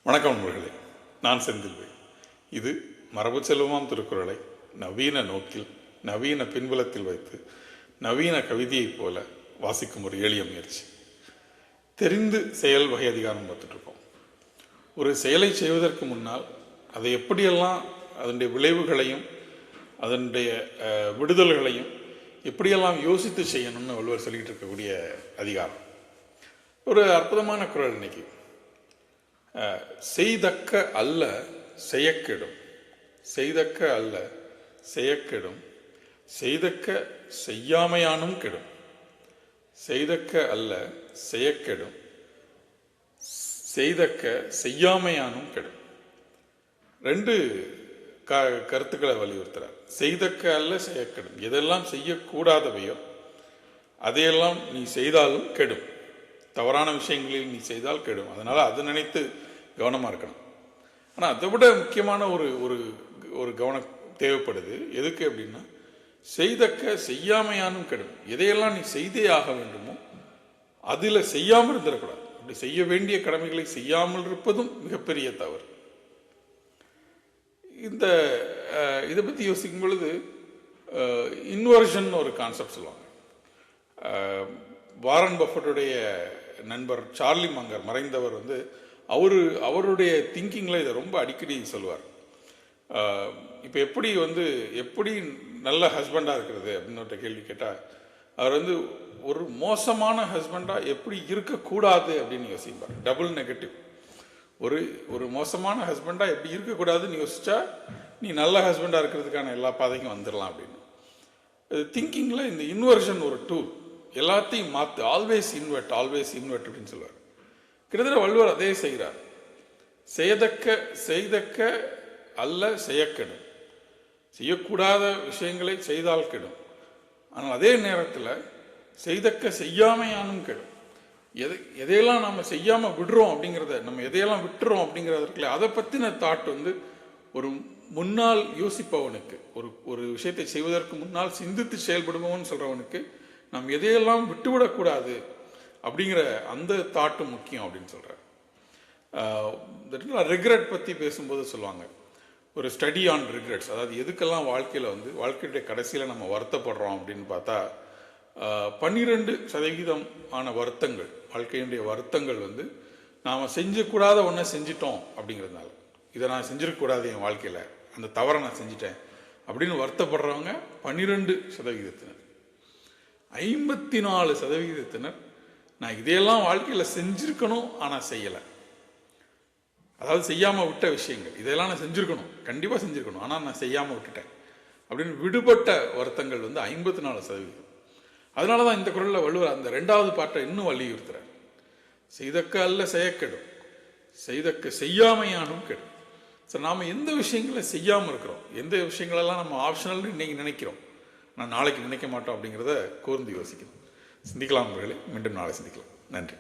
வணக்கம் நண்பர்களே, நான் செந்தில்வேல். இது மரபு செல்வமாம் திருக்குறளை நவீன நோக்கில் நவீன பின்புலத்தில் வைத்து நவீன கவிதையைப் போல வாசிக்கும் ஒரு எளிய முயற்சி. தெரிந்து செயல் வகை அதிகாரம் பார்த்துட்ருக்கோம். ஒரு செயலை செய்வதற்கு முன்னால் அதை எப்படியெல்லாம் அதனுடைய விளைவுகளையும் அதனுடைய விடுதல்களையும் எப்படியெல்லாம் யோசித்து செய்யணும்னு வள்ளுவர் சொல்லிகிட்டு இருக்கக்கூடிய அதிகாரம். ஒரு அற்புதமான குறள் இன்னைக்கு. செய்தக்க அல்ல செய்யக்கெடும், செய்தக்க அல்ல செய்யக்கெடும், செய்தக்க செய்யாமையானும் கெடும், செய்தக்க அல்ல செய்யக்கெடும், செய்தக்க செய்யாமையானும் கெடும். ரெண்டு கருத்துக்களை வலியுறுத்துறார். செய்தக்க அல்ல செய்யக்கெடும், எதெல்லாம் செய்யக்கூடாதவையோ அதையெல்லாம் நீ செய்தாலும் கெடும். தவறான விஷயங்களில் நீ செய்தால் கெடும். அதனால் அதை நினைத்து கவனமாக இருக்கணும். ஆனால் அதை விட முக்கியமான ஒரு கவனம் தேவைப்படுது. எதுக்கு அப்படின்னா, செய்தக்க செய்யாமையானும் கெடும். எதையெல்லாம் நீ செய்தே ஆக வேண்டுமோ அதில் செய்யாமல் இருந்துடக்கூடாது. அப்படி செய்ய வேண்டிய கடமைகளை செய்யாமல் இருப்பதும் மிகப்பெரிய தவறு. இதை பற்றி யோசிக்கும் பொழுது இன்வர்ஷன் ஒரு கான்செப்ட் சொல்லுவாங்க. வாரன் பஃபட்டுடைய நண்பர் சார்லி மங்கர் மறைந்தவர் அவருடைய திங்கிங்கில் இதை ரொம்ப அடிக்கடி சொல்லுவார். இப்போ எப்படி நல்ல ஹஸ்பண்டாக இருக்கிறது அப்படின்னு கேள்வி கேட்டால், அவர் ஒரு மோசமான ஹஸ்பண்டாக எப்படி இருக்கக்கூடாது அப்படின்னு யோசிப்பார். Double negative. ஒரு மோசமான ஹஸ்பண்டாக எப்படி இருக்கக்கூடாதுன்னு யோசிச்சா நீ நல்ல ஹஸ்பண்டாக இருக்கிறதுக்கான எல்லா பாதைக்கும் வந்துடலாம் அப்படின்னு. திங்கிங்கில் இந்த இன்வர்ஷன் ஒரு டூல். எல்லாத்தையும் மாற்று, ஆல்வேஸ் இன்வெர்ட் அப்படின்னு சொல்லுவார். கிட்டத்தட்ட வள்ளுவர் அதே செய்கிறார். செய்தக்க அல்ல செய்யக்கெடும், செய்யக்கூடாத விஷயங்களை செய்தால் கெடும். ஆனால் அதே நேரத்தில் செய்தக்க செய்யாமையானும் கெடும். எதையெல்லாம் நம்ம செய்யாமல் விடுறோம் அப்படிங்கிறத, நம்ம எதையெல்லாம் விட்டுறோம் அப்படிங்கிறதுக்குள்ள அதை பற்றின தாட் ஒரு முன்னால் யோசிப்பவனுக்கு, ஒரு விஷயத்தை செய்வதற்கு முன்னால் சிந்தித்து செயல்படுபவன் சொல்கிறவனுக்கு நாம் எதையெல்லாம் விட்டுவிடக்கூடாது அப்படிங்கிற அந்த தாட்டு முக்கியம் அப்படின்னு சொல்கிறார். ரிக்ரெட் பற்றி பேசும்போது சொல்லுவாங்க, ஒரு ஸ்டடி ஆன் ரிக்ரெட்ஸ். அதாவது எதுக்கெல்லாம் வாழ்க்கையுடைய கடைசியில் நம்ம வருத்தப்படுறோம் அப்படின்னு பார்த்தா, 12% வருத்தங்கள், வாழ்க்கையினுடைய வருத்தங்கள் நாம் செஞ்சக்கூடாத ஒன்றை செஞ்சிட்டோம் அப்படிங்கிறதுனால, இதை நான் செஞ்சிருக்கக்கூடாது என் வாழ்க்கையில், அந்த தவறை நான் செஞ்சிட்டேன் அப்படின்னு வருத்தப்படுறவங்க 12%. 54% நான் இதையெல்லாம் வாழ்க்கையில் செஞ்சுருக்கணும் ஆனால் செய்யலை. அதாவது செய்யாமல் விட்ட விஷயங்கள், இதெல்லாம் நான் செஞ்சுருக்கணும், கண்டிப்பாக செஞ்சுருக்கணும், ஆனால் நான் செய்யாமல் விட்டுட்டேன் அப்படின்னு விடுபட்ட வருத்தங்கள் 54%. அதனால தான் இந்த குறளில் வள்ளுவர் அந்த 2வது பாட்டை இன்னும் வலியுறுத்துறார். செய்தக்க அல்ல செய்யக்கெடும், செய்தக்க செய்யாமையானும் கெடும். சரி, நாம் எந்த விஷயங்களை செய்யாமல் இருக்கிறோம், எந்த விஷயங்களெல்லாம் நம்ம ஆப்ஷனல்னு இன்னைக்கு நினைக்கிறோம், நான் நாளைக்கு நினைக்க மாட்டோம் அப்படிங்கிறத கூர்ந்து யோசிக்கணும். சிந்திக்கலாம் நண்பர்களே, மீண்டும் நாளை சந்திக்கலாம். நன்றி.